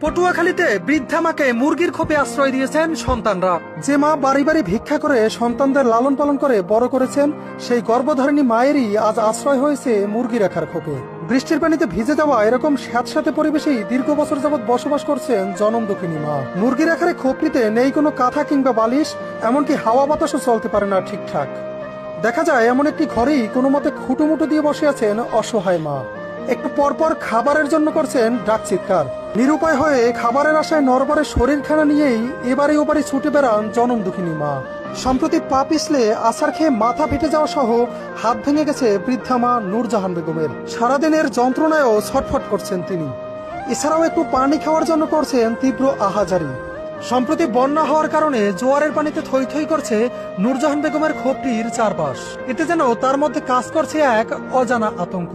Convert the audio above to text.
পটুয়াখালীতে বৃদ্ধা মাকে মুরগির খোপে আশ্রয় দিয়েছেন সন্তানরা। যে মা বাড়ি বাড়ি ভিক্ষা করে সন্তানদের লালন পালন করে বড় করেছেন, সেই গর্ভধারিণী মায়েরই আজ আশ্রয় হয়েছে মুরগি রাখার খোপে। বৃষ্টির পানিতে ভিজে যাওয়া এরকম স্যাঁতস্যাঁতে পরিবেশেই দীর্ঘ বছর যাবৎ বসবাস করছেন জনম দুঃখিনী মা। মুরগি রাখার খোপটিতে নেই কোনো কাঁথা কিংবা বালিশ, এমনকি হাওয়া বাতাসও চলতে পারে না ঠিকঠাক। দেখা যায় এমন একটি ঘরেই কোনো মতে খুঁটোমুটো দিয়ে বসে আছেন অসহায় মা। একটু পরপর খাবারের জন্য করছেন ডাক চিৎকার। নিরুপায় হয়ে খাবারের আশায় নরবরের শরীরখানা নিয়েই এবারে ওবারে ছুটে বেড়ান জনম দুঃখিনী মা। সম্প্রতি পা পিছলে আছাড় খেয়ে মাথা ফেটে যাওয়া সহ হাত ভেঙে গেছে বৃদ্ধা মা নূরজাহান বেগমের। সারাদিনের যন্ত্রণায়ও ছটফট করছেন তিনি। এছাড়াও একটু পানি খাওয়ার জন্য করছেন তীব্র আহাজারি। সম্প্রতি বন্যা হওয়ার কারণে জোয়ারের পানিতে থই থই করছে নূরজাহান বেগমের খোপটির চারপাশ। এতে যেন তার মধ্যে কাজ করছে এক অজানা আতঙ্ক।